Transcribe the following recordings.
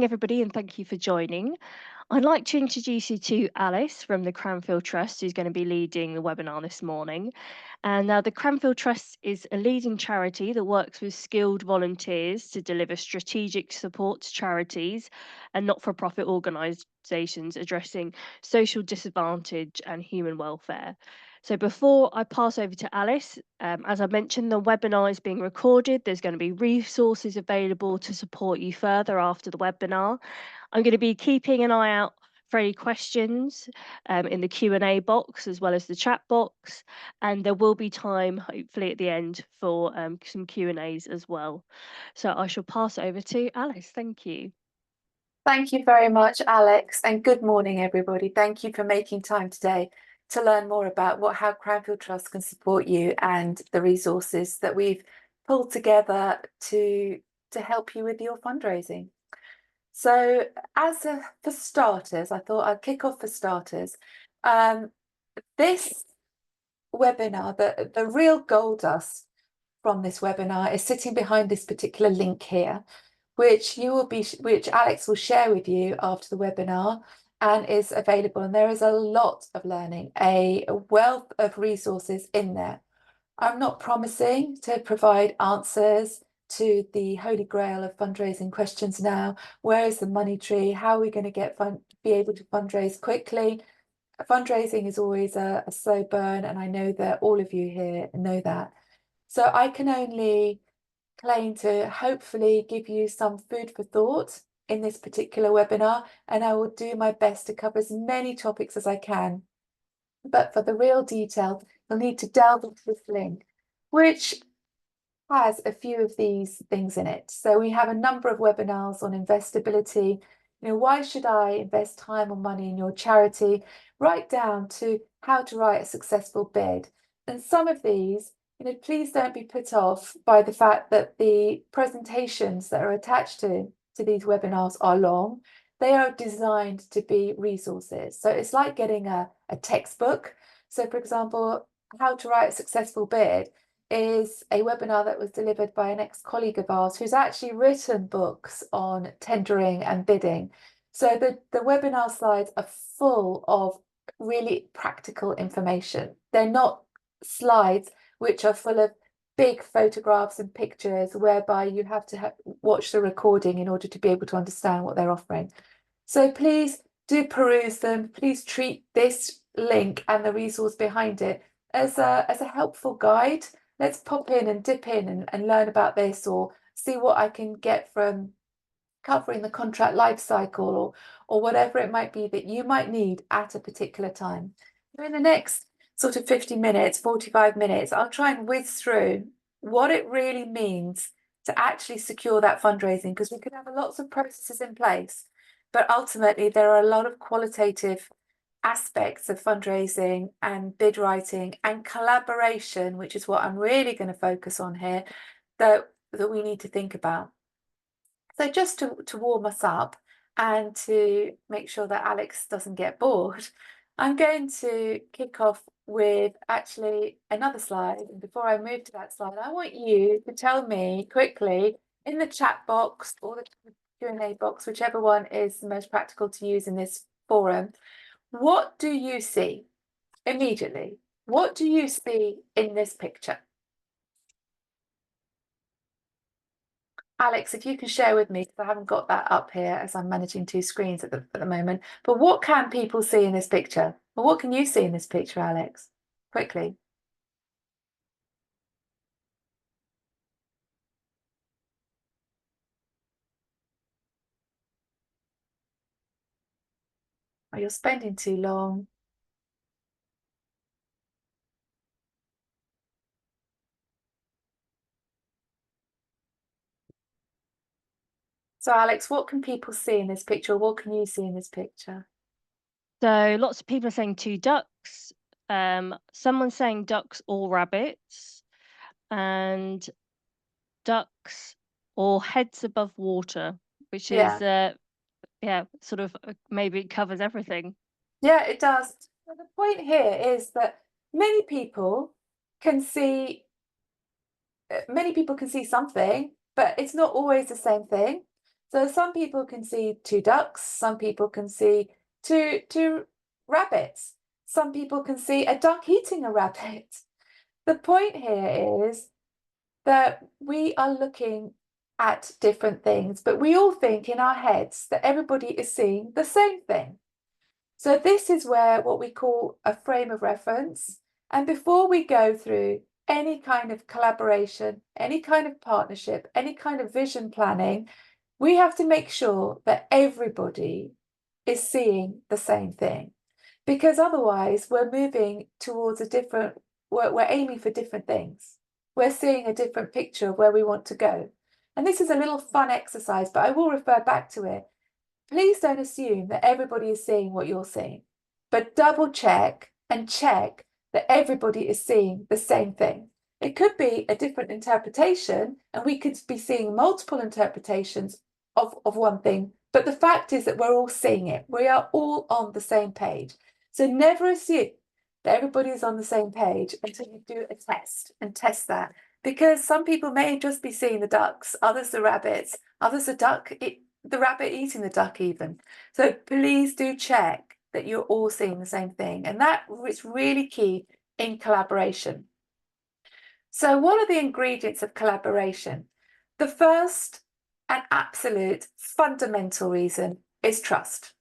Everybody, and thank you for joining. I'd like to introduce you to Alice from the Cranfield Trust, who's going to be leading the webinar this morning. And the Cranfield Trust is a leading charity that works with skilled volunteers to deliver strategic support to charities and not for profit organisations addressing social disadvantage and human welfare. So, before I pass over to Alice, as I mentioned, the webinar is being recorded. There's going to be resources available to support you further after the webinar. I'm going to be keeping an eye out for any questions in the Q&A box as well as the chat box, and there will be time hopefully at the end for some Q&As as well. So I shall pass over to Alice. Thank you. Thank you very much, Alex, and good morning, everybody. Thank you for making time today to learn more about how Cranfield Trust can support you and the resources that we've pulled together to help you with your fundraising. So for starters, I thought I'd kick off for starters. This webinar, the real gold dust from this webinar is sitting behind this particular link here, which Alex will share with you after the webinar and is available. And there is a lot of learning, a wealth of resources in there. I'm not promising to provide answers to the holy grail of fundraising questions now. Where is the money tree? How are we going to be able to fundraise quickly? Fundraising is always a slow burn, and I know that all of you here know that. So I can only claim to hopefully give you some food for thought in this particular webinar, and I will do my best to cover as many topics as I can. But for the real detail, you'll need to delve into this link, which has a few of these things in it. So we have a number of webinars on investability. Why should I invest time or money in your charity? Right down to how to write a successful bid. And some of these, please don't be put off by the fact that the presentations that are attached to these webinars are long. They are designed to be resources. So it's like getting a textbook. So for example, how to write a successful bid is a webinar that was delivered by an ex-colleague of ours who's actually written books on tendering and bidding. So the webinar slides are full of really practical information. They're not slides which are full of big photographs and pictures whereby you have to watch the recording in order to be able to understand what they're offering. So please do peruse them. Please treat this link and the resource behind it as a helpful guide. Let's pop in and dip in and learn about this, or see what I can get from covering the contract life cycle, or whatever it might be that you might need at a particular time. In the next sort of 50 minutes, 45 minutes, I'll try and whiz through what it really means to actually secure that fundraising, because we could have lots of processes in place, but ultimately there are a lot of qualitative aspects of fundraising and bid writing and collaboration, which is what I'm really going to focus on here, that we need to think about. So just to warm us up and to make sure that Alex doesn't get bored, I'm going to kick off with actually another slide. And before I move to that slide, I want you to tell me quickly in the chat box or the Q&A box, whichever one is the most practical to use in this forum, what do you see immediately? What do you see in this picture? Alex, if you can share with me, because I haven't got that up here as I'm managing two screens at the moment, but what can people see in this picture? Or what can you see in this picture, Alex? Quickly. Oh, you're spending too long. So Alex, what can people see in this picture? What can you see in this picture? So lots of people are saying two ducks. Someone's saying ducks or rabbits, and ducks or heads above water, which is sort of maybe it covers everything. Yeah, it does. So the point here is that many people can see something, but it's not always the same thing. So some people can see two ducks, some people can see two rabbits, some people can see a duck eating a rabbit. The point here is that we are looking at different things, but we all think in our heads that everybody is seeing the same thing. So this is where what we call a frame of reference. And before we go through any kind of collaboration, any kind of partnership, any kind of vision planning, we have to make sure that everybody is seeing the same thing. Because otherwise we're moving towards we're aiming for different things. We're seeing a different picture of where we want to go. And this is a little fun exercise, but I will refer back to it. Please don't assume that everybody is seeing what you're seeing, but double check and check that everybody is seeing the same thing. It could be a different interpretation, and we could be seeing multiple interpretations of one thing, but the fact is that we're all seeing it. We are all on the same page. So never assume that everybody is on the same page until you do a test and test that. Because some people may just be seeing the ducks, others the rabbits, others the rabbit eating the duck even. So please do check that you're all seeing the same thing. And that is really key in collaboration. So what are the ingredients of collaboration? The first and absolute fundamental reason is trust.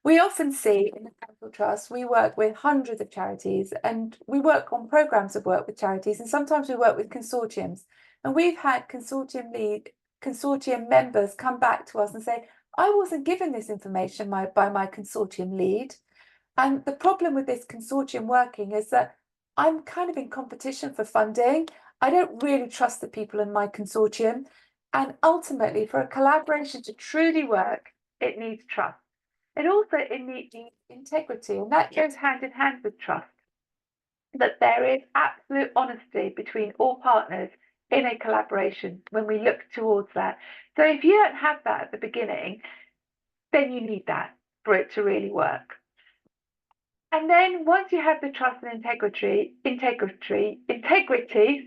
We often see in the Cranfield Trust, we work with hundreds of charities and we work on programs of work with charities, and sometimes we work with consortiums. And we've had consortium members come back to us and say, I wasn't given this information by my consortium lead. And the problem with this consortium working is that I'm kind of in competition for funding. I don't really trust the people in my consortium. And ultimately, for a collaboration to truly work, it needs trust. It needs integrity, and that goes hand in hand with trust. That there is absolute honesty between all partners in a collaboration when we look towards that. So if you don't have that at the beginning, then you need that for it to really work. And then once you have the trust and integrity,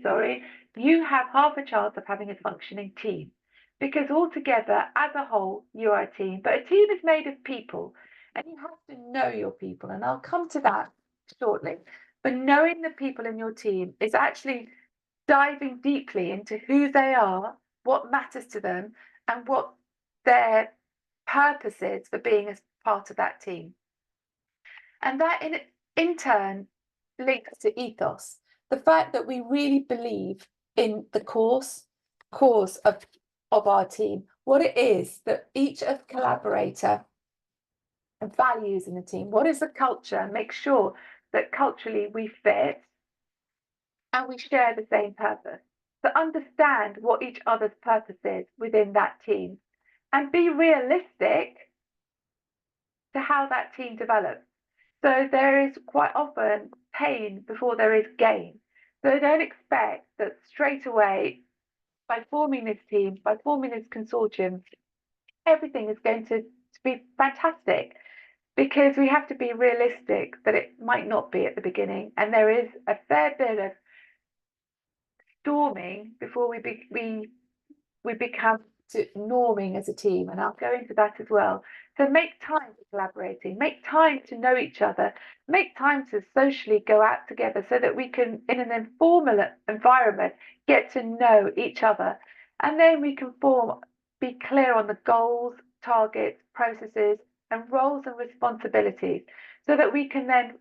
sorry, you have half a chance of having a functioning team. Because altogether, as a whole, you are a team. But a team is made of people, and you have to know your people. And I'll come to that shortly. But knowing the people in your team is actually diving deeply into who they are, what matters to them, and what their purpose is for being as part of that team. And that in turn links to ethos, the fact that we really believe in the cause of our team, what it is that each of collaborator values in the team, what is the culture, make sure that culturally we fit and we share the same purpose. To understand what each other's purpose is within that team and be realistic to how that team develops. So there is quite often pain before there is gain. So don't expect that straight away, by forming this team, by forming this consortium, everything is going to be fantastic, because we have to be realistic that it might not be at the beginning. And there is a fair bit of storming before we become to norming as a team, and I'll go into that as well. So make time for collaborating, make time to know each other, make time to socially go out together so that we can, in an informal environment, get to know each other. And then we can be clear on the goals, targets, processes, and roles and responsibilities so that we can then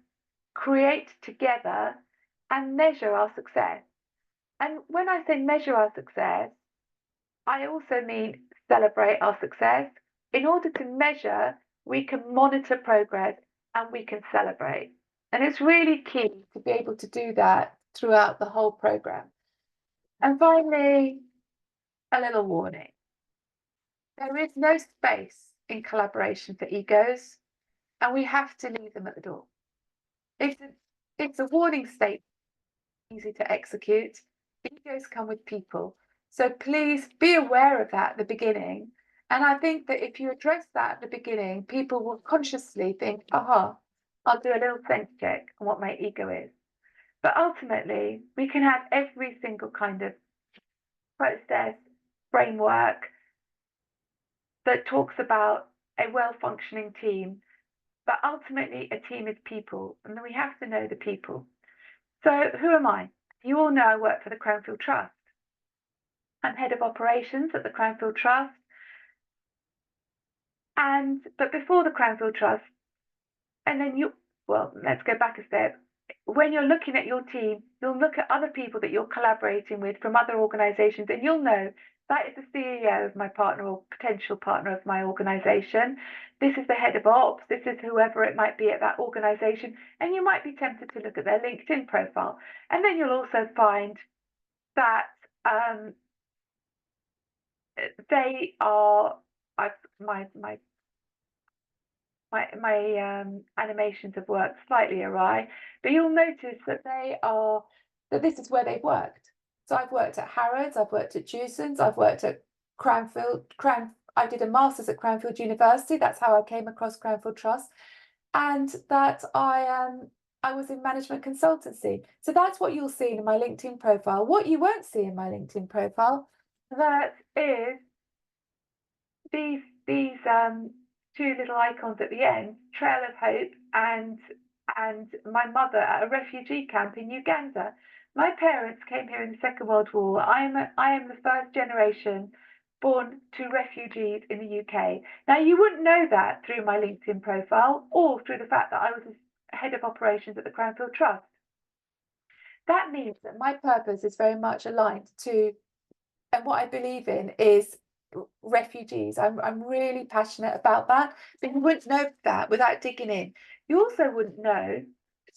create together and measure our success. And when I say measure our success, I also mean celebrate our success. In order to measure, we can monitor progress and we can celebrate. And it's really key to be able to do that throughout the whole program. And finally, a little warning. There is no space in collaboration for egos, and we have to leave them at the door. It's a warning statement, easy to execute. Egos come with people. So please be aware of that at the beginning. And I think that if you address that at the beginning, people will consciously think, aha, I'll do a little sense check on what my ego is. But ultimately, we can have every single kind of process, framework, that talks about a well-functioning team, but ultimately a team is people, and we have to know the people. So who am I? You all know I work for the Cranfield Trust. I'm head of operations at the Cranfield Trust. But before the Cranfield Trust, and then let's go back a step. When you're looking at your team, you'll look at other people that you're collaborating with from other organizations, and you'll know that is the CEO of my partner or potential partner of my organization. This is the head of ops. This is whoever it might be at that organization. And you might be tempted to look at their LinkedIn profile. And then you'll also find that they are, my animations have worked slightly awry, but you'll notice that this is where they've worked. So I've worked at Harrods, I've worked at Jewson's, I've worked at I did a master's at Cranfield University. That's how I came across Cranfield Trust, and that I was in management consultancy. So that's what you'll see in my LinkedIn profile. What you won't see in my LinkedIn profile, that is these two little icons at the end, Trail of Hope and my mother at a refugee camp in Uganda. My parents came here in the Second World War. I am the first generation born to refugees in the UK. Now, you wouldn't know that through my LinkedIn profile or through the fact that I was head of operations at the Cranfield Trust. That means that my purpose is very much aligned to, and what I believe in is refugees. I'm really passionate about that, but you wouldn't know that without digging in. You also wouldn't know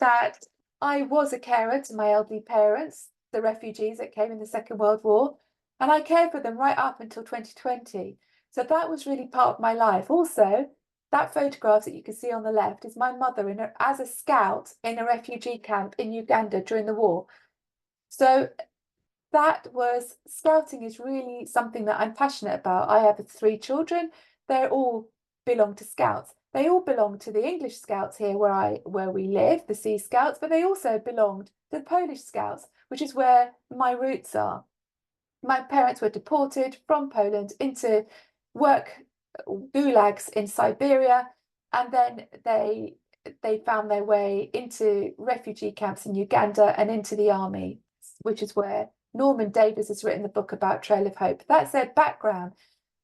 that I was a carer to my elderly parents, the refugees that came in the Second World War, and I cared for them right up until 2020. So that was really part of my life. Also, that photograph that you can see on the left is my mother as a scout in a refugee camp in Uganda during the war. So scouting is really something that I'm passionate about. I have 3 children. They all belong to Scouts. They all belong to the English Scouts here where we live, the Sea Scouts, but they also belonged to the Polish Scouts, which is where my roots are. My parents were deported from Poland into work gulags in Siberia, and then they found their way into refugee camps in Uganda and into the army, which is where Norman Davies has written the book about Trail of Hope. That's their background.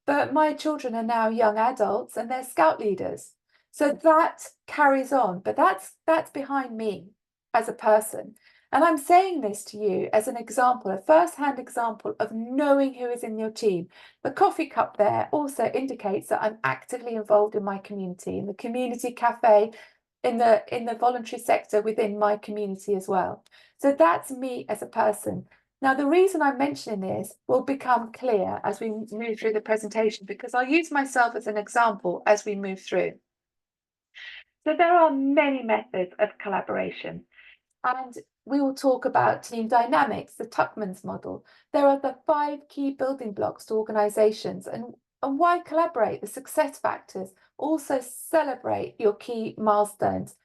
But my children are now young adults and they're scout leaders. So that carries on, but that's behind me as a person. And I'm saying this to you as an example, a first-hand example of knowing who is in your team. The coffee cup there also indicates that I'm actively involved in my community, in the community cafe, in the voluntary sector within my community as well. So that's me as a person. Now, the reason I'm mentioning this will become clear as we move through the presentation, because I'll use myself as an example as we move through. So there are many methods of collaboration, and we will talk about team dynamics, the Tuckman's model. There are the 5 key building blocks to organizations, and why collaborate, the success factors. Also celebrate your key milestones.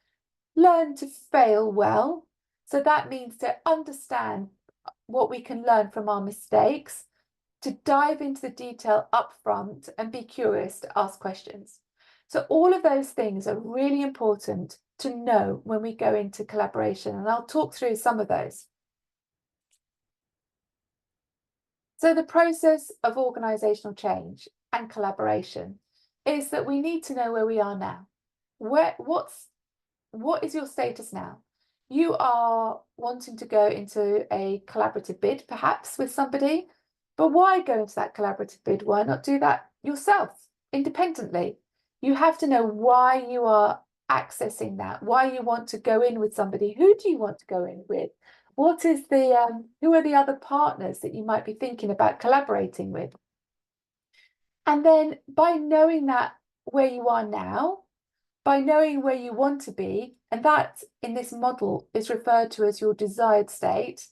Learn to fail well. So that means to understand what we can learn from our mistakes, to dive into the detail upfront and be curious to ask questions. So all of those things are really important to know when we go into collaboration, and I'll talk through some of those. So the process of organizational change and collaboration is that we need to know where we are now. What is your status now? You are wanting to go into a collaborative bid, perhaps with somebody, but why go into that collaborative bid? Why not do that yourself independently? You have to know why you are accessing that, why you want to go in with somebody. Who do you want to go in with? What is who are the other partners that you might be thinking about collaborating with? And then by knowing that where you are now, by knowing where you want to be, and that in this model is referred to as your desired state.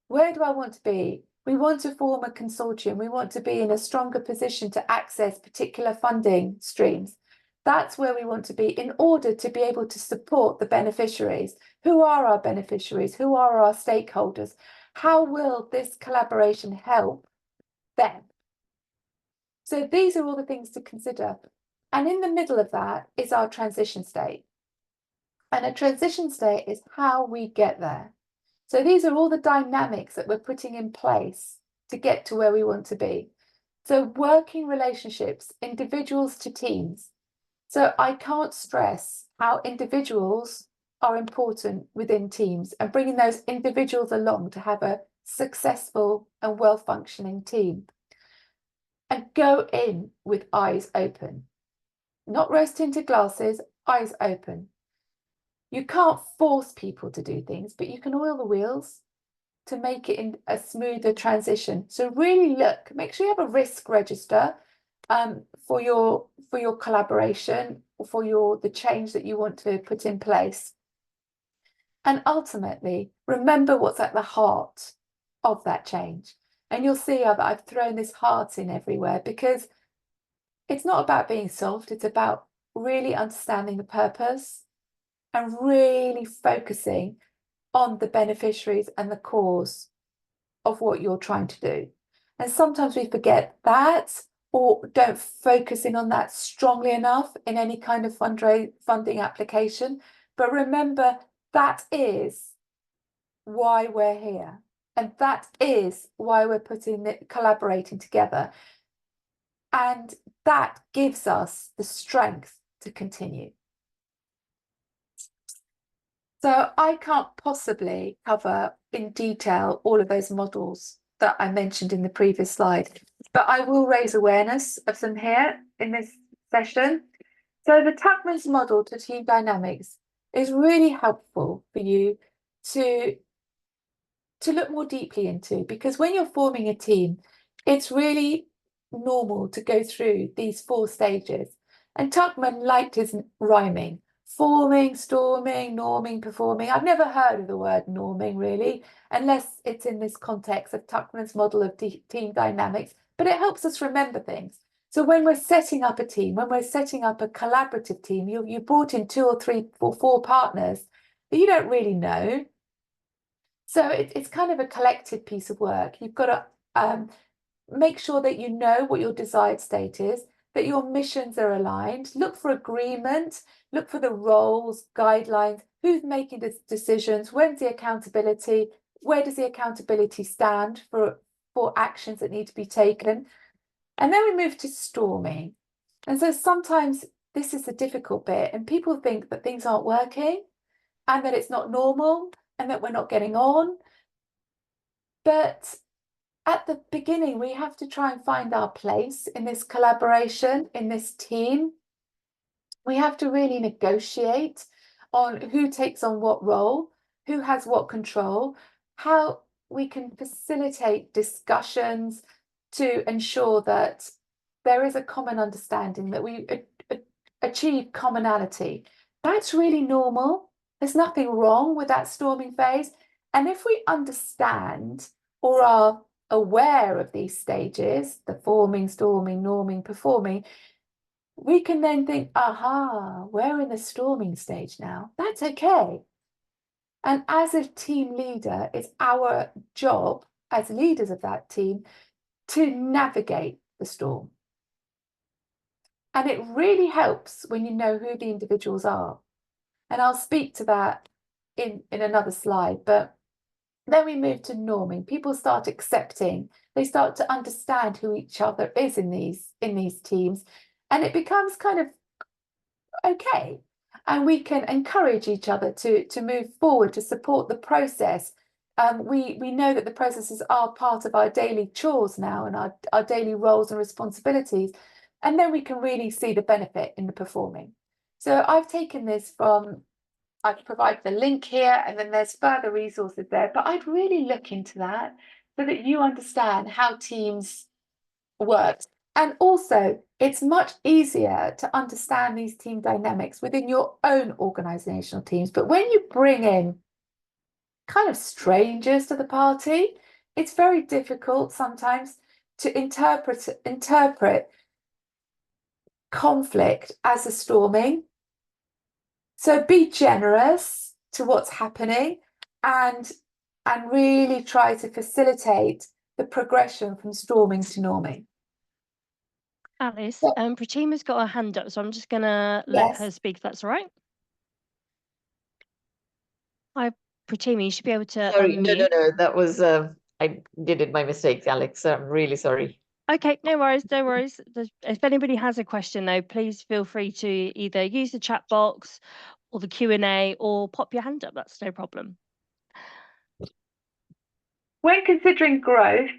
Where do I want to be? We want to form a consortium. We want to be in a stronger position to access particular funding streams. That's where we want to be in order to be able to support the beneficiaries. Who are our beneficiaries? Who are our stakeholders? How will this collaboration help them? So these are all the things to consider. And in the middle of that is our transition state. And a transition state is how we get there. So these are all the dynamics that we're putting in place to get to where we want to be. So working relationships, individuals to teams. So I can't stress how individuals are important within teams and bringing those individuals along to have a successful and well-functioning team. And go in with eyes open, not rose-tinted glasses, eyes open. You can't force people to do things, but you can oil the wheels to make it in a smoother transition. So really look, make sure you have a risk register for your collaboration, or for the change that you want to put in place. And ultimately, remember what's at the heart of that change. And you'll see I've thrown this heart in everywhere, because it's not about being soft, it's about really understanding the purpose and really focusing on the beneficiaries and the cause of what you're trying to do. And sometimes we forget that, or don't focus in on that strongly enough in any kind of funding application. But remember, that is why we're here. And that is why we're collaborating together. And that gives us the strength to continue. So I can't possibly cover in detail all of those models that I mentioned in the previous slide, but I will raise awareness of them here in this session. So the Tuckman's model to team dynamics is really helpful for you to look more deeply into, because when you're forming a team, it's really normal to go through these 4 stages. And Tuckman liked his rhyming: forming, storming, norming, performing. I've never heard of the word norming really, unless it's in this context of Tuckman's model of team dynamics, but it helps us remember things. So when we're setting up a team, when we're setting up a collaborative team, you brought in 2 or 3 or 4 partners that you don't really know. So it's kind of a collective piece of work. You've got to make sure that you know what your desired state is, that your missions are aligned, look for agreement, look for the roles, guidelines, who's making the decisions, when's the accountability, where does the accountability stand for actions that need to be taken. And then we move to storming. And so sometimes this is the difficult bit, and people think that things aren't working and that it's not normal and that we're not getting on. But at the beginning, we have to try and find our place in this collaboration, in this team. We have to really negotiate on who takes on what role, who has what control, how we can facilitate discussions to ensure that there is a common understanding, that we achieve commonality. That's really normal. There's nothing wrong with that storming phase. And if we understand or are aware of these stages, the forming, storming, norming, performing, we can then think, aha, we're in the storming stage now. That's okay. And as a team leader, it's our job as leaders of that team to navigate the storm. And it really helps when you know who the individuals are. And I'll speak to that in another slide. But then we move to norming. People start accepting, they start to understand who each other is in these teams. And it becomes kind of okay. And we can encourage each other to move forward, to support the process. We know that the processes are part of our daily chores now and our daily roles and responsibilities. And then we can really see the benefit in the performing. So I've taken this from, I've provided the link here, and then there's further resources there. But I'd really look into that so that you understand how teams work. And also, it's much easier to understand these team dynamics within your own organizational teams. But when you bring in kind of strangers to the party, it's very difficult sometimes to interpret conflict as a storming. So be generous to what's happening and really try to facilitate the progression from storming to norming. Alice, Yeah. Pratima's got her hand up, so I'm just gonna let Yes. her speak, if that's all right. Hi, Pratima, you should be able to Sorry, unmute. no. That was I did it by mistake, Alex. I'm really sorry. Okay, no worries, no worries. If anybody has a question, though, please feel free to either use the chat box or the Q&A or pop your hand up. That's no problem. When considering growth,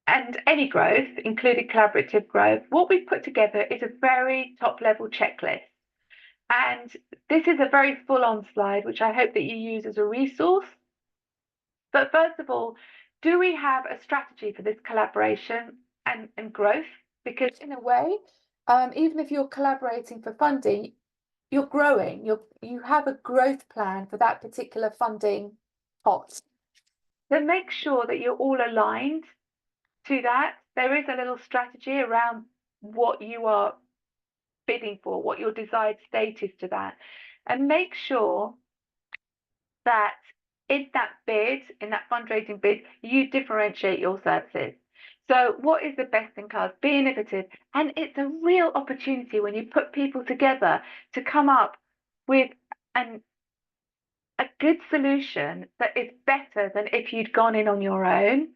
and any growth, including collaborative growth, what we've put together is a very top-level checklist. And this is a very full-on slide, which I hope that you use as a resource. But first of all, do we have a strategy for this collaboration and growth? Because in a way, even if you're collaborating for funding, you're growing, you have a growth plan for that particular funding pot. So make sure that you're all aligned to that. There is a little strategy around what you are bidding for, what your desired state is to that. And make sure that in that bid, in that fundraising bid, you differentiate your services. So what is the best in class? Be innovative. And it's a real opportunity when you put people together to come up with a good solution that is better than if you'd gone in on your own.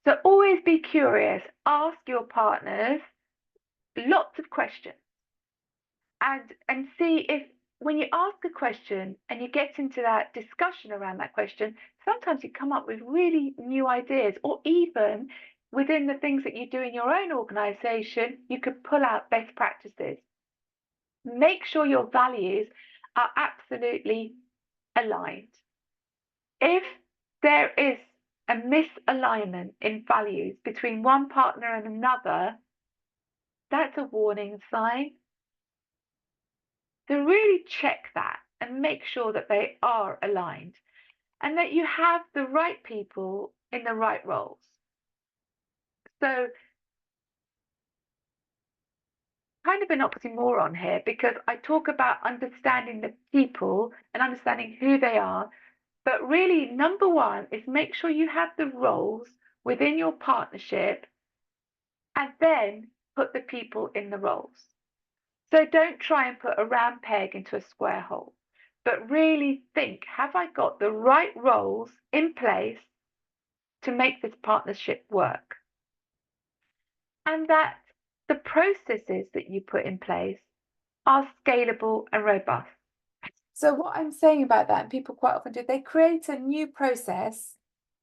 So always be curious, ask your partners lots of questions and see if when you ask a question and you get into that discussion around that question, sometimes you come up with really new ideas, or even within the things that you do in your own organization, you could pull out best practices. Make sure your values are absolutely aligned. If there is a misalignment in values between one partner and another, that's a warning sign. So really check that and make sure that they are aligned and that you have the right people in the right roles. So kind of an oxymoron here, because I talk about understanding the people and understanding who they are. But really, number one is make sure you have the roles within your partnership and then put the people in the roles. So don't try and put a round peg into a square hole, but really think, have I got the right roles in place to make this partnership work? And that the processes that you put in place are scalable and robust. So what I'm saying about that, and people quite often do, they create a new process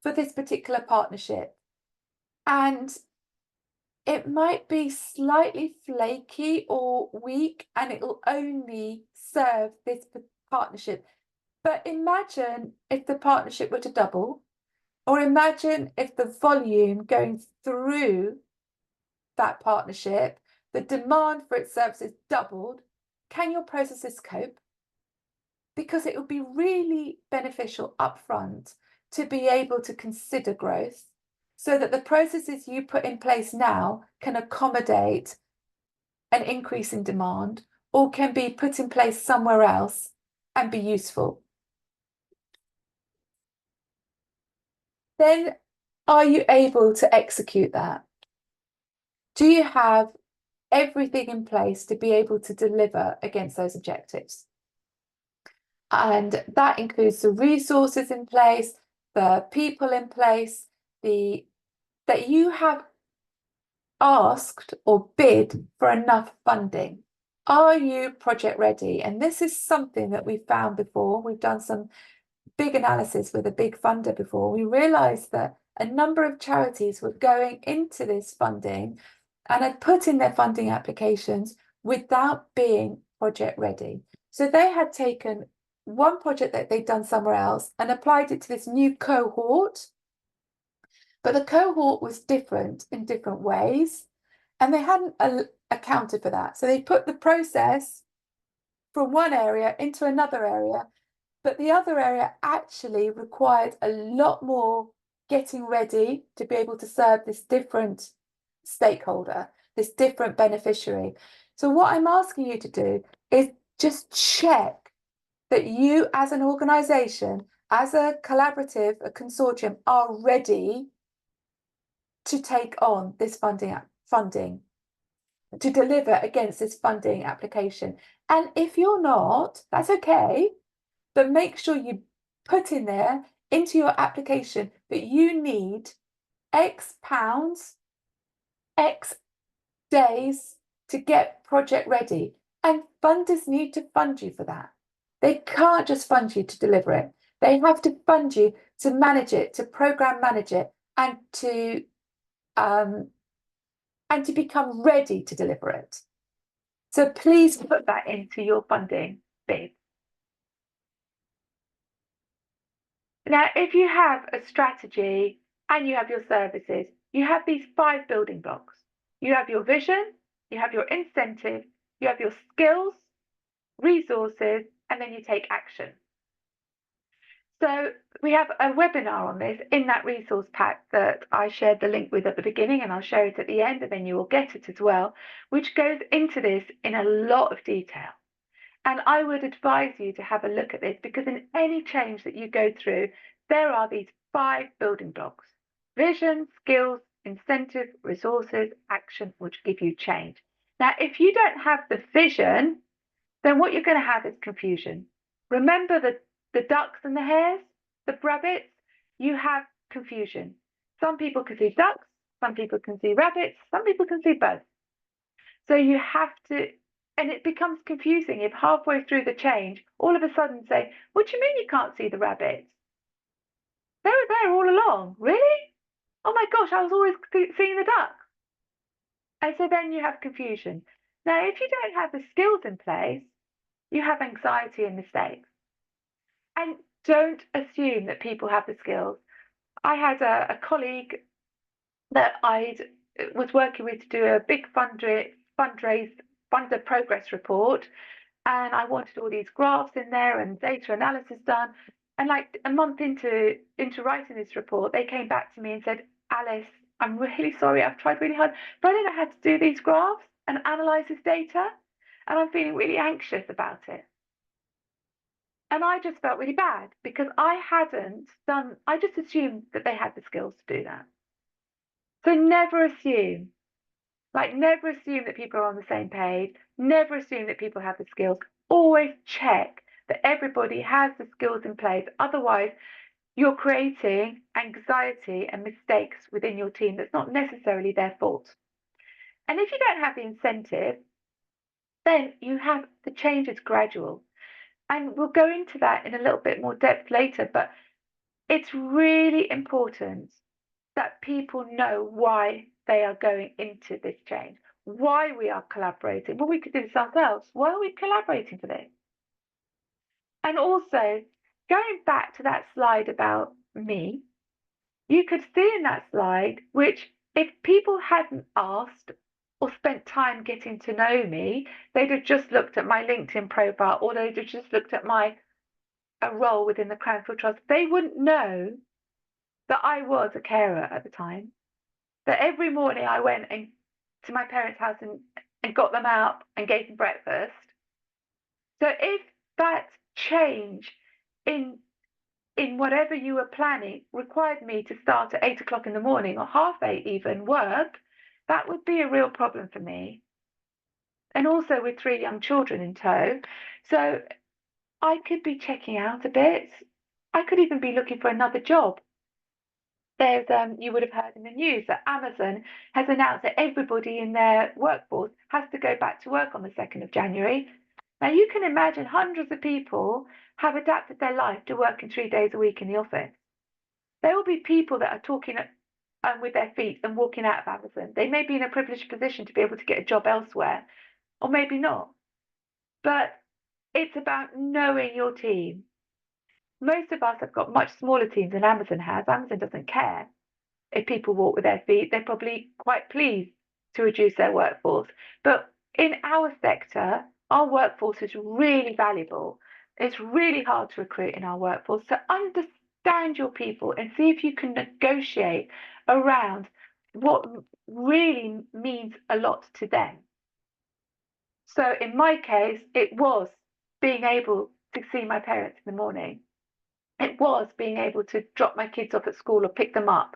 for this particular partnership. And it might be slightly flaky or weak, and it will only serve this partnership. But imagine if the partnership were to double, or imagine if the volume going through that partnership, the demand for its services doubled. Can your processes cope? Because it would be really beneficial upfront to be able to consider growth so that the processes you put in place now can accommodate an increase in demand or can be put in place somewhere else and be useful. Then are you able to execute that? Do you have everything in place to be able to deliver against those objectives? And that includes the resources in place, the people in place, that you have asked or bid for enough funding. Are you project ready? And this is something that we've found before. We've done some big analysis with a big funder before. We realized that a number of charities were going into this funding and had put in their funding applications without being project ready. So they had taken one project that they'd done somewhere else and applied it to this new cohort. But the cohort was different in different ways, and they hadn't accounted for that. So they put the process from one area into another area, but the other area actually required a lot more getting ready to be able to serve this different stakeholder, this different beneficiary. So what I'm asking you to do is just check that you as an organization, as a collaborative, a consortium, are ready to take on this funding. to deliver against this funding application. And if you're not, that's okay, but make sure you put in there into your application that you need X pounds, X days to get project ready. And funders need to fund you for that. They can't just fund you to deliver it. They have to fund you to manage it, to program manage it, and to become ready to deliver it. So please put that into your funding bid. Now, if you have a strategy and you have your services, you have these 5 building blocks. You have your vision, you have your incentive, you have your skills, resources, and then you take action. So we have a webinar on this in that resource pack that I shared the link with at the beginning, and I'll share it at the end, and then you will get it as well, which goes into this in a lot of detail. And I would advise you to have a look at this, because in any change that you go through, there are these 5 building blocks: vision, skills, incentive, resources, action, which give you change. Now, if you don't have the vision, then what you're going to have is confusion. Remember the ducks and the hares, the rabbits, you have confusion. Some people can see ducks, some people can see rabbits, some people can see both. So you have to, and it becomes confusing if halfway through the change, all of a sudden say, what do you mean you can't see the rabbits? They were there all along. Really? Oh my gosh, I was always seeing the ducks. And so then you have confusion. Now, if you don't have the skills in place, you have anxiety and mistakes. And don't assume that people have the skills. I had a colleague that I was working with to do a big funder progress report, and I wanted all these graphs in there and data analysis done. And like a month into writing this report, they came back to me and said, Alice, I'm really sorry, I've tried really hard, but I don't know how to do these graphs and analyze this data, and I'm feeling really anxious about it. And I just felt really bad because I just assumed that they had the skills to do that. So never assume, never assume that people are on the same page, never assume that people have the skills. Always check that everybody has the skills in place. Otherwise, you're creating anxiety and mistakes within your team that's not necessarily their fault. And if you don't have the incentive, then you have the change is gradual. And we'll go into that in a little bit more depth later, but it's really important that people know why they are going into this change, why we are collaborating. Well, we could do this ourselves. Why are we collaborating for this? And also, going back to that slide about me, you could see in that slide, which if people hadn't asked or spent time getting to know me, they'd have just looked at my LinkedIn profile, or they'd have just looked at my role within the Cranfield Trust. They wouldn't know that I was a carer at the time, that every morning I went to my parents' house and got them out and gave them breakfast. So if that change in whatever you were planning required me to start at 8 o'clock in the morning or 7:30 even work, that would be a real problem for me. And also with 3 young children in tow. So I could be checking out a bit. I could even be looking for another job. There's you would have heard in the news that Amazon has announced that everybody in their workforce has to go back to work on the 2nd of January. Now you can imagine hundreds of people have adapted their life to working 3 days a week in the office. There will be people that are talking with their feet and walking out of Amazon. They may be in a privileged position to be able to get a job elsewhere, or maybe not. But it's about knowing your team. Most of us have got much smaller teams than Amazon has. Amazon doesn't care if people walk with their feet. They're probably quite pleased to reduce their workforce. But in our sector, our workforce is really valuable. It's really hard to recruit in our workforce. So understand your people and see if you can negotiate around what really means a lot to them. So in my case, it was being able to see my parents in the morning. It was being able to drop my kids off at school or pick them up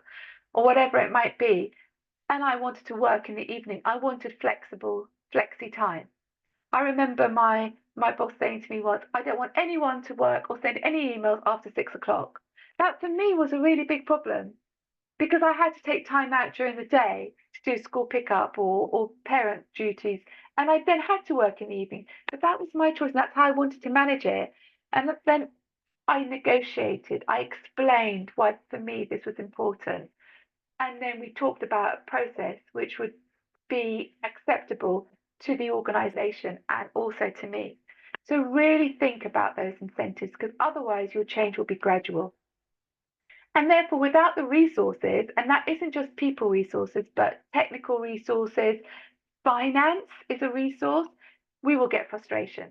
or whatever it might be. and I wanted to work in the evening. I wanted flexi time. I remember my boss saying to me once, I don't want anyone to work or send any emails after 6 o'clock. That for me was a really big problem because I had to take time out during the day to do school pickup or parent duties. And I then had to work in the evening. But that was my choice. And that's how I wanted to manage it. And then I negotiated, I explained why for me this was important. And then we talked about a process which would be acceptable to the organisation and also to me. So really think about those incentives because otherwise your change will be gradual. And therefore, without the resources, and that isn't just people resources, but technical resources, finance is a resource, we will get frustration.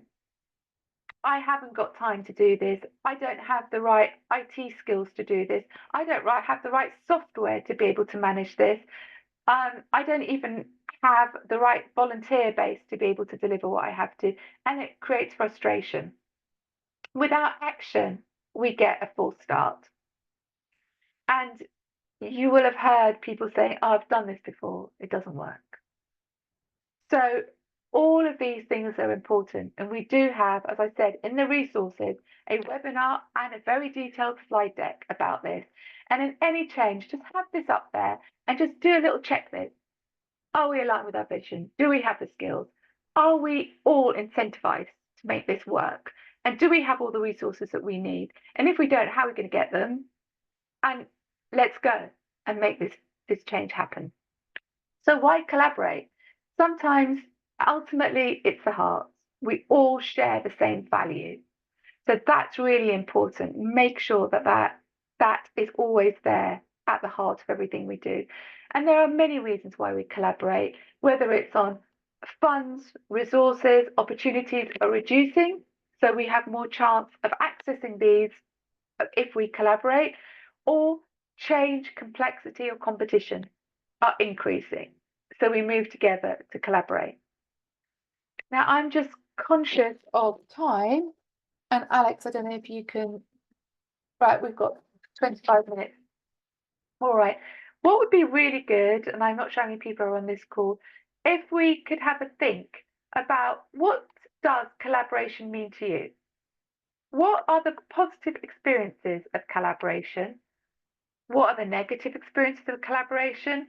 I haven't got time to do this. I don't have the right IT skills to do this. I don't have the right software to be able to manage this. I don't even have the right volunteer base to be able to deliver what I have to. And it creates frustration. Without action, we get a false start. And you will have heard people saying, oh, I've done this before, it doesn't work. So all of these things are important. And we do have, as I said, in the resources, a webinar and a very detailed slide deck about this. And in any change, just have this up there and just do a little checklist. Are we aligned with our vision? Do we have the skills? Are we all incentivized to make this work? And do we have all the resources that we need? And if we don't, how are we going to get them? And let's go and make this change happen. So why collaborate? Sometimes, ultimately, it's the heart. We all share the same value. So that's really important. Make sure that is always there at the heart of everything we do. And there are many reasons why we collaborate, whether it's on funds, resources, opportunities are reducing. So we have more chance of accessing these if we collaborate, or change, complexity, or competition are increasing. So we move together to collaborate. Now, I'm just conscious of time. And Alex, I don't know if you can, right, we've got 25 minutes. All right. What would be really good, and I'm not sure how many people are on this call, if we could have a think about what does collaboration mean to you? What are the positive experiences of collaboration? What are the negative experiences of collaboration?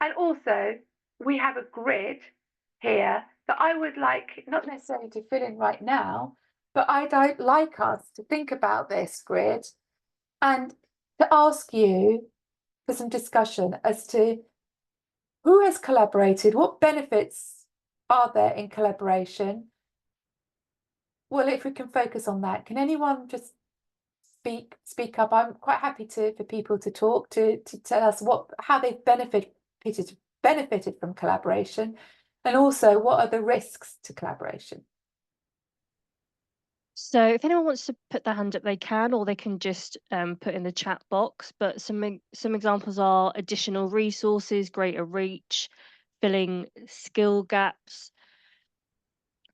And also, we have a grid here that I would like, not necessarily to fill in right now, but I'd like us to think about this grid and to ask you for some discussion as to who has collaborated, what benefits are there in collaboration? Well, if we can focus on that, can anyone just speak up? I'm quite happy for people to talk, to tell us how they've benefited from collaboration, and also what are the risks to collaboration. So if anyone wants to put their hand up, they can, or they can just put in the chat box. But some examples are additional resources, greater reach, filling skill gaps,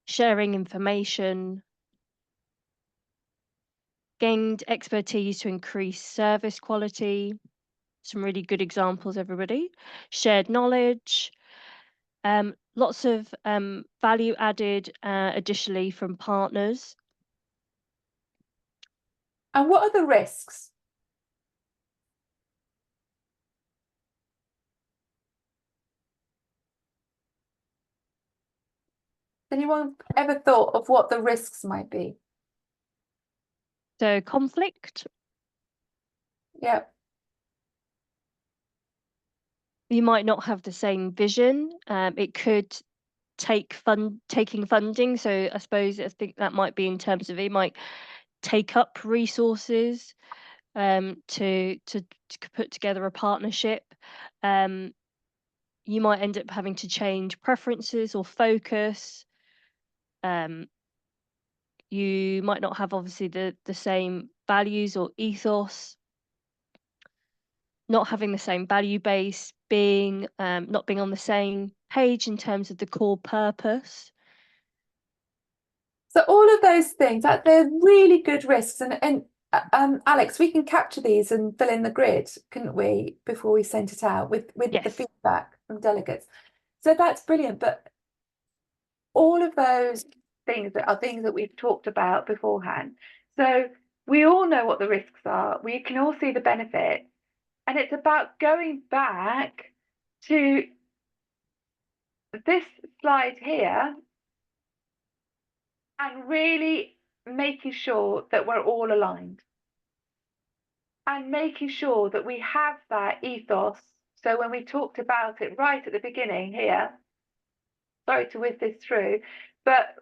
sharing information, gained expertise to increase service quality. Some really good examples, everybody. Shared knowledge, lots of value added additionally from partners. And what are the risks? Anyone ever thought of what the risks might be? So conflict. Yeah. You might not have the same vision. It could taking funding. So I suppose I think that might be in terms of it might take up resources to put together a partnership. You might end up having to change preferences or focus. You might not have obviously the same values or ethos, not having the same value base, not being on the same page in terms of the core purpose. So all of those things, that they're really good risks. And Alex, we can capture these and fill in the grid, couldn't we, before we send it out with Yes. the feedback? delegates. So that's brilliant. But all of those things are things that we've talked about beforehand. So we all know what the risks are. We can all see the benefit. And it's about going back to this slide here and really making sure that we're all aligned and making sure that we have that ethos. So when we talked about it right at the beginning here, sorry to whiz this through, but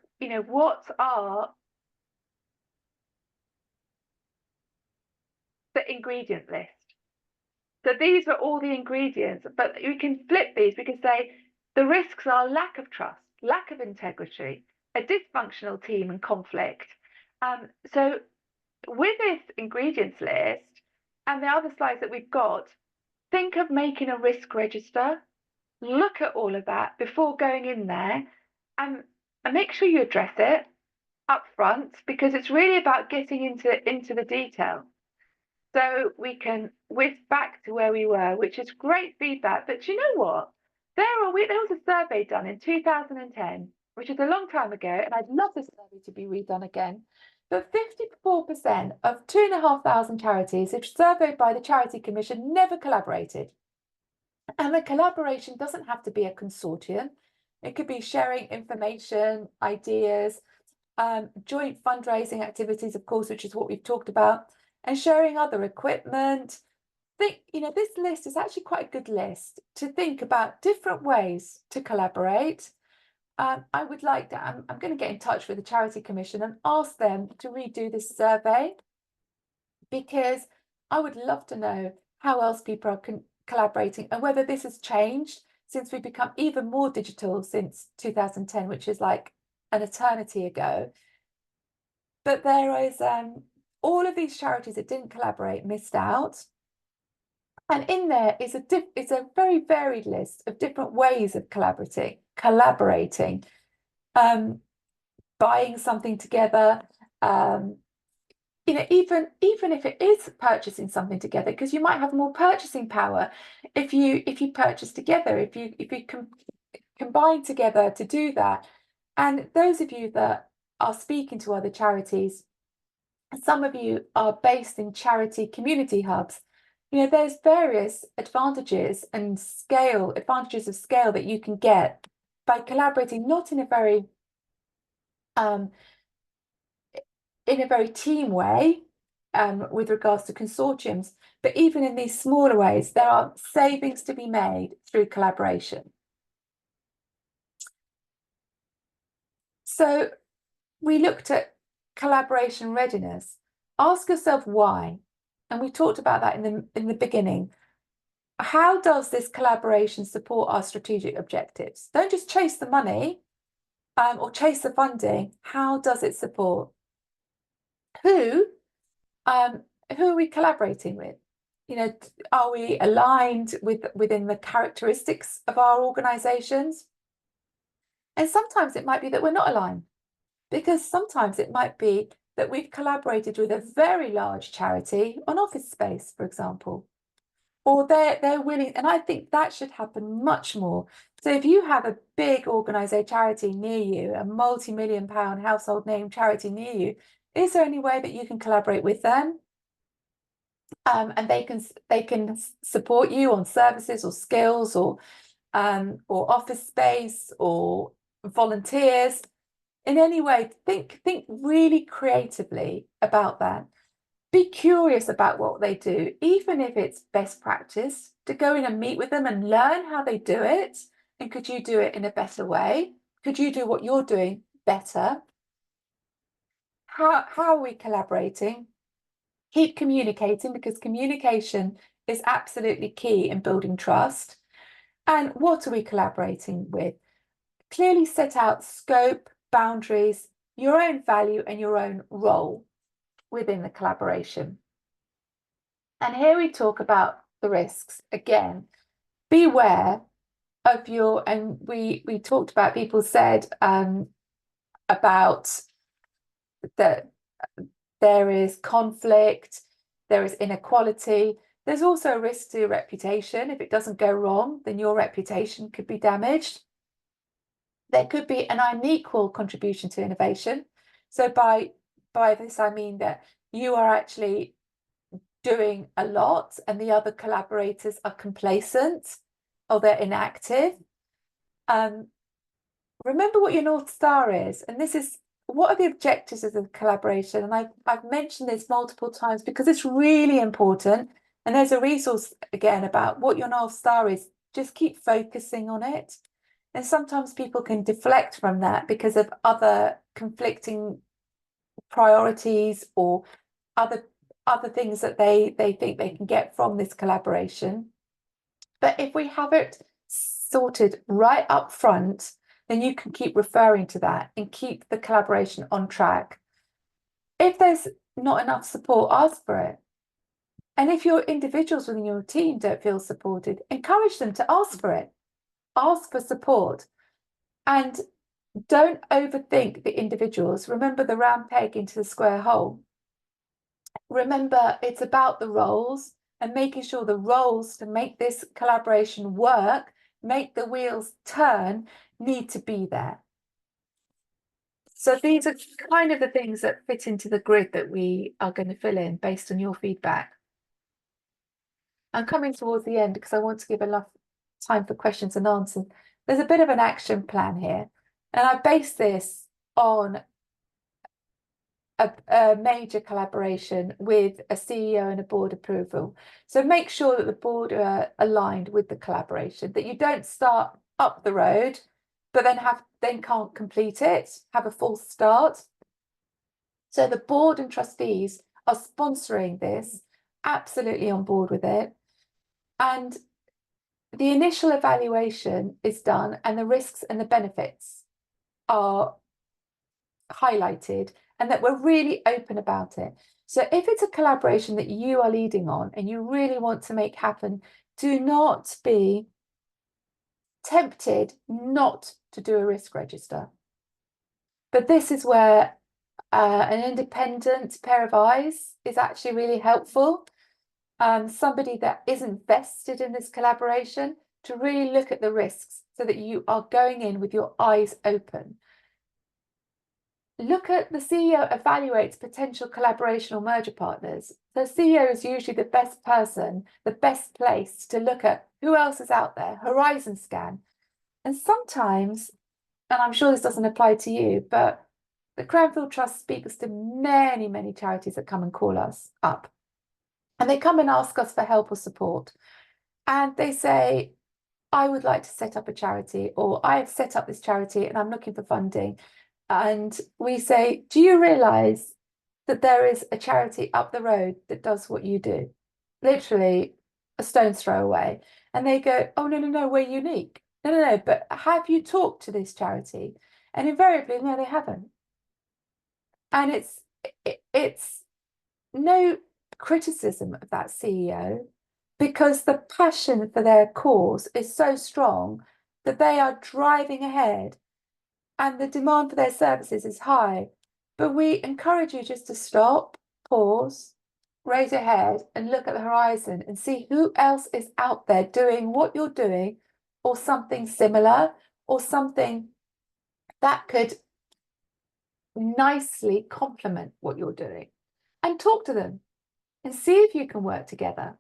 what are the ingredient list? So these were all the ingredients, but we can flip these. We can say the risks are lack of trust, lack of integrity, a dysfunctional team and conflict. So with this ingredients list and the other slides that we've got, think of making a risk register, look at all of that before going in there and make sure you address it up front, because it's really about getting into the detail. So we can whiz back to where we were, which is great feedback. But you know what? There was a survey done in 2010, which is a long time ago, and I'd love this survey to be redone again. But 54% of 2,500 charities, if surveyed by the Charity Commission, never collaborated. And the collaboration doesn't have to be a consortium. It could be sharing information, ideas, joint fundraising activities, of course, which is what we've talked about, and sharing other equipment. This list is actually quite a good list to think about different ways to collaborate. I would like to, I'm going to get in touch with the Charity Commission and ask them to redo this survey, because I would love to know how else people are collaborating and whether this has changed since we've become even more digital since 2010, which is like an eternity ago. But there is all of these charities that didn't collaborate missed out. And in there is a very varied list of different ways of collaborating, buying something together, even if it is purchasing something together, because you might have more purchasing power if you purchase together, if you combine together to do that. And those of you that are speaking to other charities, some of you are based in charity community hubs. There's various advantages of scale that you can get by collaborating, not in a very team way with regards to consortiums, but even in these smaller ways, there are savings to be made through collaboration. So we looked at collaboration readiness. Ask yourself why. And we talked about that in the beginning. How does this collaboration support our strategic objectives? Don't just chase the money or chase the funding. How does it support? Who are we collaborating with? Are we aligned within the characteristics of our organizations? And sometimes it might be that we're not aligned, because sometimes it might be that we've collaborated with a very large charity on office space, for example, or they're willing, and I think that should happen much more. So if you have a big organisation charity near you, a multi-million-pound household name charity near you, is there any way that you can collaborate with them? And they can support you on services or skills or office space or volunteers in any way. Think really creatively about that. Be curious about what they do, even if it's best practice, to go in and meet with them and learn how they do it. And could you do it in a better way? Could you do what you're doing better? How are we collaborating? Keep communicating, because communication is absolutely key in building trust. And what are we collaborating with? Clearly set out scope, boundaries, your own value and your own role within the collaboration. And here we talk about the risks again. Beware of and we talked about, people said about that there is conflict, there is inequality. There's also a risk to your reputation. If it doesn't go wrong, then your reputation could be damaged. There could be an unequal contribution to innovation. So by this, I mean that you are actually doing a lot and the other collaborators are complacent or they're inactive. Remember what your North Star is, and this is what are the objectives of the collaboration. And I've mentioned this multiple times because it's really important. And there's a resource again about what your North Star is. Just keep focusing on it. And sometimes people can deflect from that because of other conflicting priorities or other things that they think they can get from this collaboration. But if we have it sorted right up front, then you can keep referring to that and keep the collaboration on track. If there's not enough support, ask for it. And if your individuals within your team don't feel supported, encourage them to ask for it. Ask for support. And don't overthink the individuals. Remember the round peg into the square hole. Remember, it's about the roles and making sure the roles to make this collaboration work, make the wheels turn, need to be there. So these are kind of the things that fit into the grid that we are going to fill in based on your feedback. I'm coming towards the end because I want to give enough time for questions and answers. There's a bit of an action plan here, and I base this on a major collaboration with a CEO and a board approval. So make sure that the board are aligned with the collaboration, that you don't start up the road, but then can't complete it, have a false start. So the board and trustees are sponsoring this, absolutely on board with it. And the initial evaluation is done and the risks and the benefits are highlighted and that we're really open about it. So if it's a collaboration that you are leading on and you really want to make happen, do not be tempted not to do a risk register. But this is where an independent pair of eyes is actually really helpful. Somebody that isn't vested in this collaboration to really look at the risks so that you are going in with your eyes open. Look at the CEO evaluates potential collaboration or merger partners. The CEO is usually the best person, the best place to look at who else is out there, horizon scan. And sometimes, and I'm sure this doesn't apply to you, but the Cranfield Trust speaks to many, many charities that come and call us up. And they come and ask us for help or support. And they say, I would like to set up a charity, or I've set up this charity and I'm looking for funding. And we say, do you realise that there is a charity up the road that does what you do? Literally a stone's throw away. And they go, oh, no, we're unique. No, but have you talked to this charity? And invariably, no, they haven't. And it's no criticism of that CEO, because the passion for their cause is so strong that they are driving ahead and the demand for their services is high. But we encourage you just to stop, pause, raise your head and look at the horizon and see who else is out there doing what you're doing, or something similar, or something that could nicely complement what you're doing, and talk to them and see if you can work together.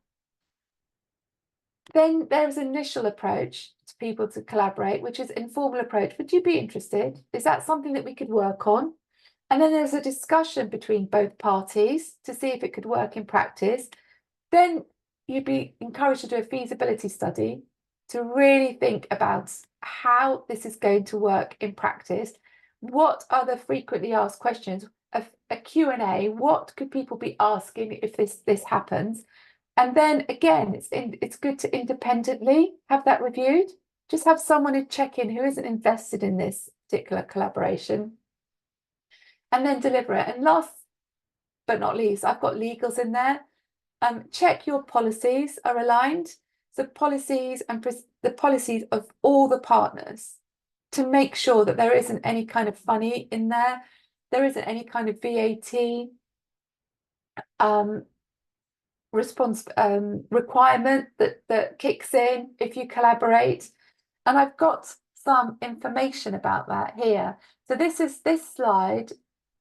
Then there's an initial approach to people to collaborate, which is informal approach. Would you be interested? Is that something that we could work on? And then there's a discussion between both parties to see if it could work in practice. Then you'd be encouraged to do a feasibility study to really think about how this is going to work in practice. What are the frequently asked questions? A Q&A, what could people be asking if this happens? And then again, it's good to independently have that reviewed. Just have someone who check in who isn't invested in this particular collaboration, and then deliver it. And last but not least, I've got legals in there. Check your policies are aligned. So policies and the policies of all the partners, to make sure that there isn't any kind of funny in there. There isn't any kind of VAT. response requirement that kicks in if you collaborate. And I've got some information about that here. So this slide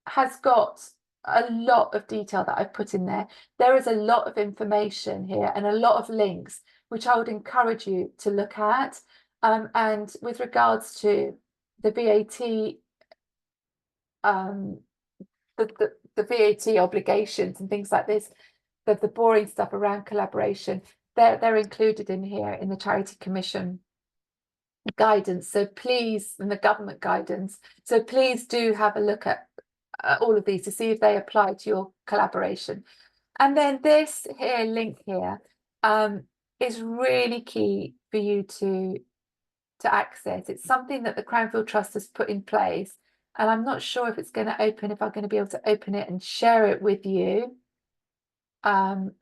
has got a lot of detail that I've put in there. There is a lot of information here and a lot of links, which I would encourage you to look at. And with regards to the VAT, the VAT obligations and things like this, the boring stuff around collaboration, they're included in here in the Charity Commission guidance. So please, and the government guidance. So please do have a look at all of these to see if they apply to your collaboration. And then this here link here is really key for you to access. It's something that the Cranfield Trust has put in place, and I'm not sure if it's going to open, if I'm going to be able to open it and share it with you. If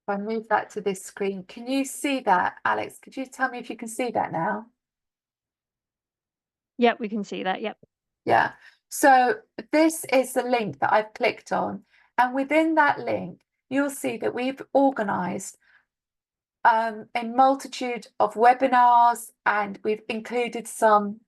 I move that to this screen, can you see that, Alex? Could you tell me if you can see that now? Yep, we can see that. Yep. Yeah. So this is the link that I've clicked on, and within that link, you'll see that we've organised a multitude of webinars, and we've included some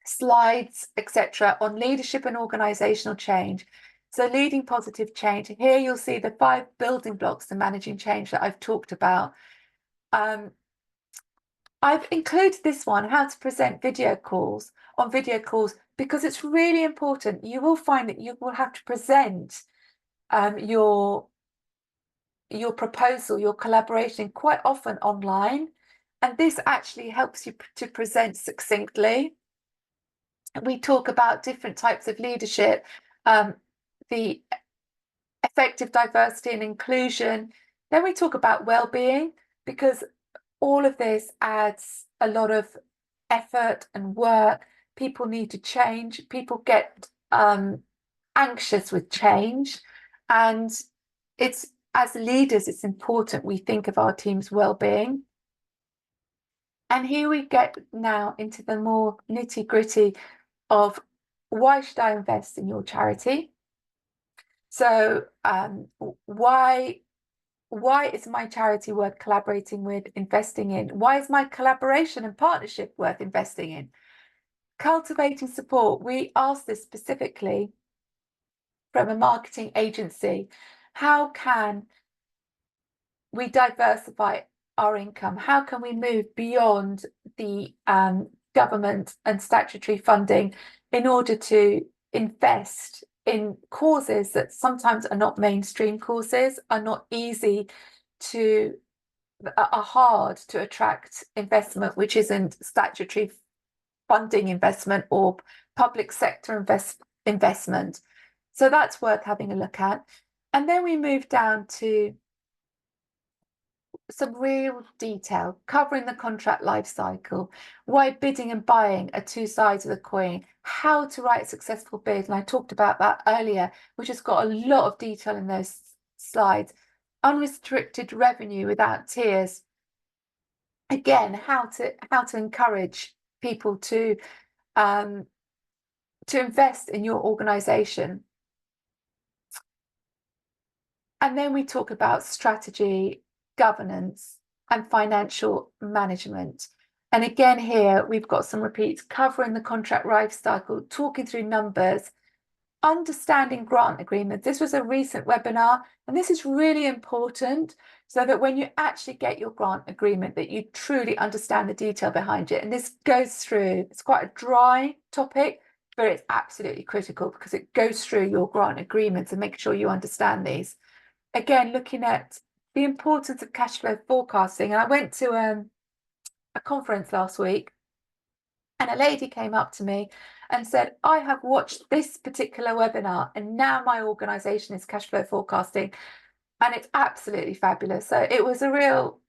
slides, etc., on leadership and organisational change. So leading positive change. Here you'll see the 5 building blocks to managing change that I've talked about. I've included this one, how to present video calls, because it's really important. You will find that you will have to present your proposal, your collaboration quite often online. And this actually helps you to present succinctly. We talk about different types of leadership, the effective diversity and inclusion. Then we talk about well-being, because all of this adds a lot of effort and work. People need to change. People get anxious with change. And it's, as leaders, it's important we think of our team's well-being. And here we get now into the more nitty-gritty of why should I invest in your charity? So why is my charity worth collaborating with, investing in? Why is my collaboration and partnership worth investing in? Cultivating support. We asked this specifically from a marketing agency. How can we diversify our income? How can we move beyond the government and statutory funding in order to invest in causes that sometimes are not mainstream causes, are not easy to, are hard to attract investment, which isn't statutory funding investment or public sector investment. So that's worth having a look at. And then we move down to some real detail covering the contract life cycle, why bidding and buying are 2 sides of the coin, how to write a successful bid, and I talked about that earlier, which has got a lot of detail in those slides. Unrestricted revenue without tears. Again, how to encourage people to invest in your organisation. And then we talk about strategy, governance, and financial management. And again, here we've got some repeats covering the contract life cycle, talking through numbers, understanding grant agreements. This was a recent webinar, and this is really important so that when you actually get your grant agreement, that you truly understand the detail behind it. And this goes through, it's quite a dry topic, but it's absolutely critical because it goes through your grant agreements and make sure you understand these. Again, looking at the importance of cash flow forecasting. And I went to a conference last week, and a lady came up to me and said, I have watched this particular webinar and now my organisation is cash flow forecasting, and it's absolutely fabulous. So it was a real,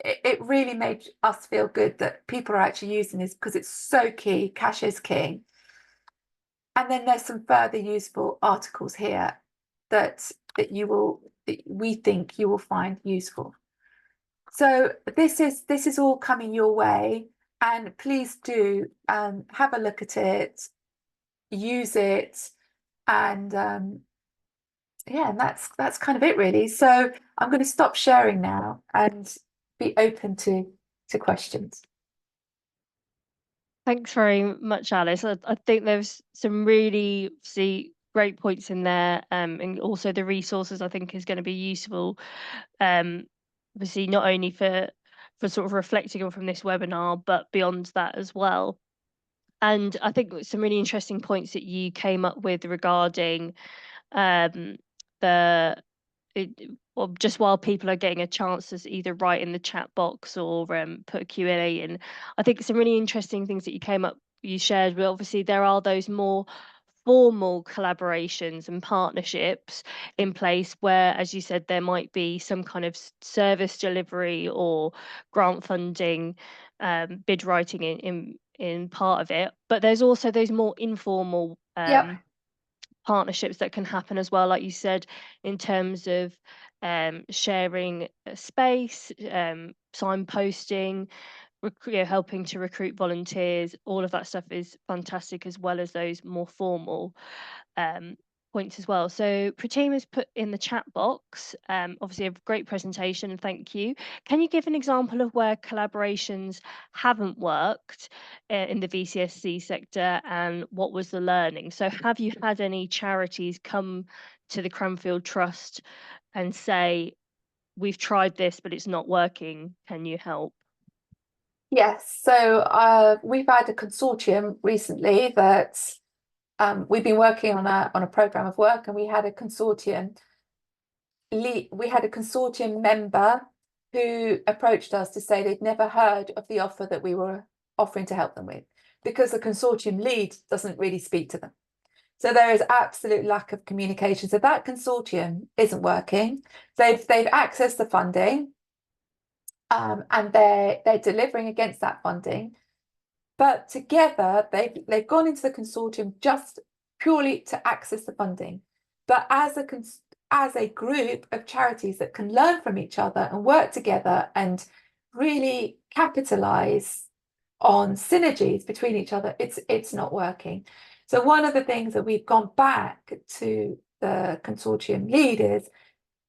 it really made us feel good that people are actually using this because it's so key. Cash is king. And then there's some further useful articles here that we think you will find useful. So this is all coming your way, and please do have a look at it, use it, and yeah, and that's kind of it really. So I'm going to stop sharing now and be open to questions. Thanks very much, Alice. I think there's some really great points in there, and also the resources I think is going to be useful. Obviously, not only for sort of reflecting on from this webinar, but beyond that as well. And I think some really interesting points that you came up with regarding the it, well, just while people are getting a chance to either write in the chat box or put a Q&A in. I think some really interesting things that you shared, but obviously there are those more formal collaborations and partnerships in place where, as you said, there might be some kind of service delivery or grant funding, bid writing in part of it. But there's also those more informal Yep. partnerships that can happen as well, like you said, in terms of sharing a space, signposting, helping to recruit volunteers. All of that stuff is fantastic, as well as those more formal um, points as well. So Pratima's put in the chat box, obviously a great presentation, and thank you. Can you give an example of where collaborations haven't worked in the VCSC sector, and what was the learning? So have you had any charities come to the Cranfield Trust and say, we've tried this, but it's not working, can you help? Yes. So we've had a consortium recently that we've been working on a program of work, and we had a consortium member who approached us to say they'd never heard of the offer that we were offering to help them with, because the consortium lead doesn't really speak to them. So there is absolute lack of communication. So that consortium isn't working. They've accessed the funding, and they're delivering against that funding. But together, they've gone into the consortium just purely to access the funding. But as a group of charities that can learn from each other and work together and really capitalize on synergies between each other, it's not working. So one of the things that we've gone back to the consortium leaders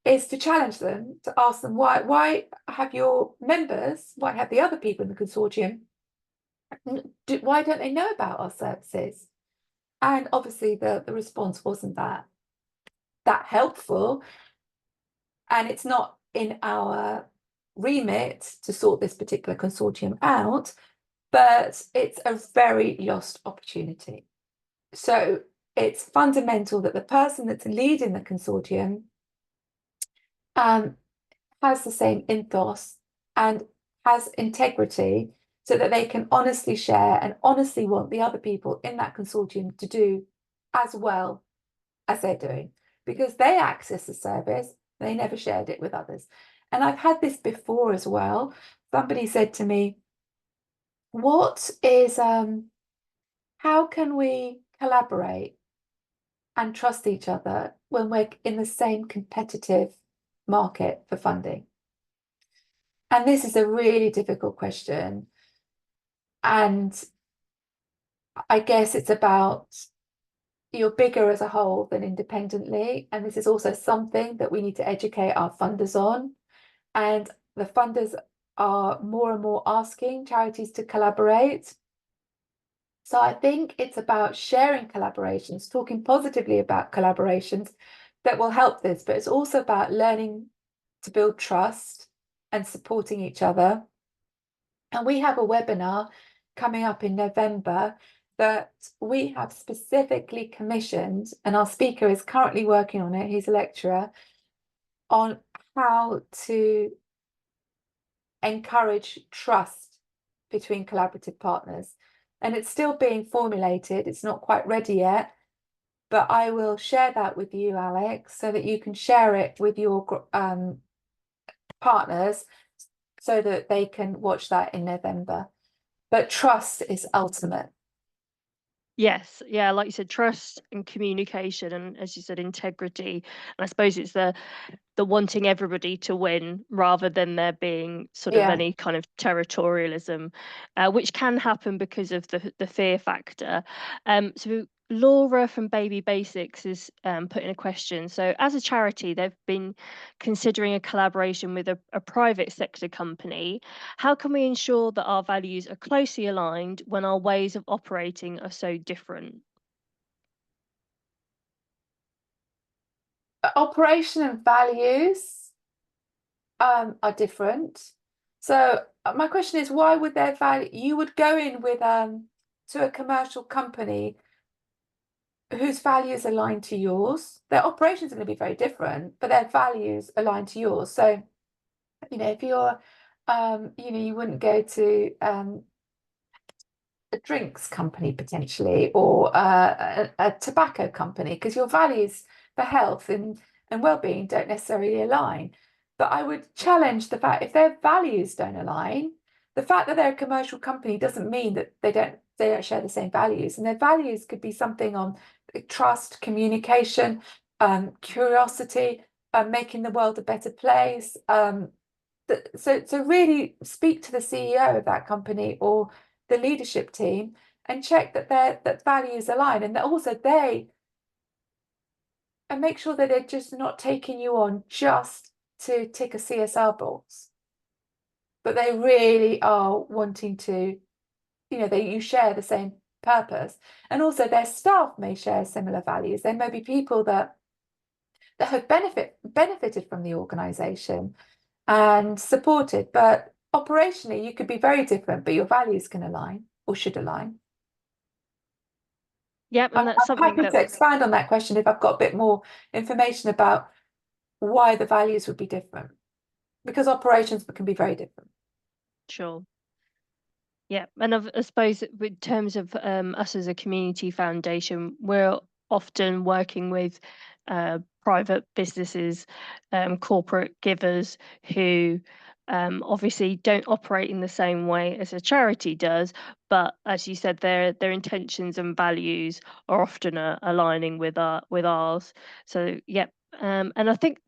is to challenge them, to ask them why have your members, why have the other people in the consortium, why don't they know about our services? And obviously the response wasn't that helpful, and it's not in our remit to sort this particular consortium out, but it's a very lost opportunity. So it's fundamental that the person that's leading the consortium has the same ethos and has integrity, so that they can honestly share and honestly want the other people in that consortium to do as well as they're doing, because they access the service, they never shared it with others. And I've had this before as well. Somebody said to me, what is how can we collaborate and trust each other when we're in the same competitive market for funding? And this is a really difficult question. And I guess it's about, you're bigger as a whole than independently. And this is also something that we need to educate our funders on. And the funders are more and more asking charities to collaborate. So I think it's about sharing collaborations, talking positively about collaborations that will help this, but it's also about learning to build trust and supporting each other. And we have a webinar coming up in November that we have specifically commissioned, and our speaker is currently working on it, he's a lecturer, on how to encourage trust between collaborative partners. And it's still being formulated, it's not quite ready yet, but I will share that with you, Alex, so that you can share it with your partners so that they can watch that in November. But trust is ultimate. Yes, yeah, like you said, trust and communication, and as you said, integrity. And I suppose it's the wanting everybody to win rather than there being sort of any kind of territorialism, which can happen because of the fear factor. So Laura from Baby Basics is put in a question. So, as a charity, they've been considering a collaboration with a private sector company. How can we ensure that our values are closely aligned when our ways of operating are so different? Operation and values are different. So my question is, why would their value, you would go in with to a commercial company whose values align to yours. Their operations are going to be very different, but their values align to yours. So, if you're you wouldn't go to a drinks company potentially, or a tobacco company, because your values for health and well-being don't necessarily align. But I would challenge the fact, if their values don't align, the fact that they're a commercial company doesn't mean that they don't share the same values. And their values could be something on trust, communication, curiosity, making the world a better place. So really speak to the CEO of that company or the leadership team and check that that values align, and that also and make sure that they're just not taking you on just to tick a CSR box, but they really are wanting to, that you share the same purpose. And also their staff may share similar values. There may be people that have benefited from the organization and supported, but operationally you could be very different, but your values can align or should align. Yep, and that's I'm something happy that to expand on that question if I've got a bit more information about why the values would be different, because operations can be very different. sure. Yeah, and I suppose that in terms of us as a community foundation, we're often working with private businesses, corporate givers who obviously don't operate in the same way as a charity does, but as you said, their intentions and values are often aligning with ours. So, yep, and I think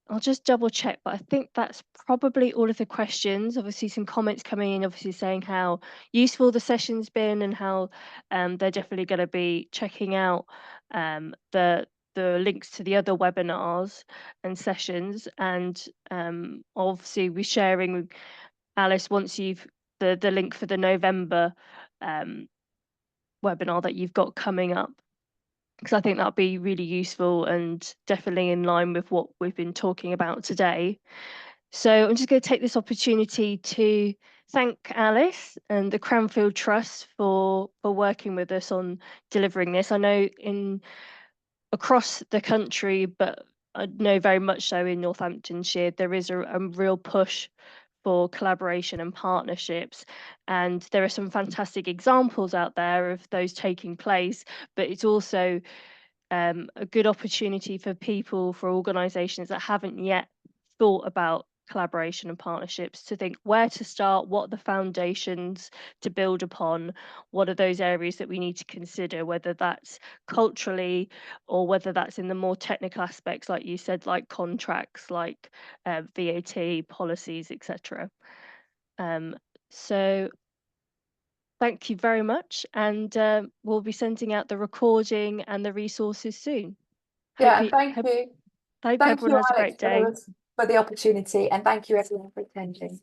I'll just double check, but I think that's probably all of the questions. Obviously, some comments coming in, obviously saying how useful the session's been and how they're definitely going to be checking out the links to the other webinars and sessions. And obviously, we're sharing with Alice once you've the link for the November um, webinar that you've got coming up, because I think that'll be really useful and definitely in line with what we've been talking about today. So I'm just going to take this opportunity to thank Alice and the Cranfield Trust for working with us on delivering this. I know across the country, but I know very much so in Northamptonshire, there is a real push for collaboration and partnerships. And there are some fantastic examples out there of those taking place, but it's also a good opportunity for people, for organisations that haven't yet thought about collaboration and partnerships, to think where to start, what are the foundations to build upon, what are those areas that we need to consider, whether that's culturally or whether that's in the more technical aspects, like you said, like contracts, like VAT, policies, etc. So thank you very much, and we'll be sending out the recording and the resources soon. Yeah, and thank you. Hope Thank everyone you, has a Alex, great day. for the opportunity, and thank you everyone for attending.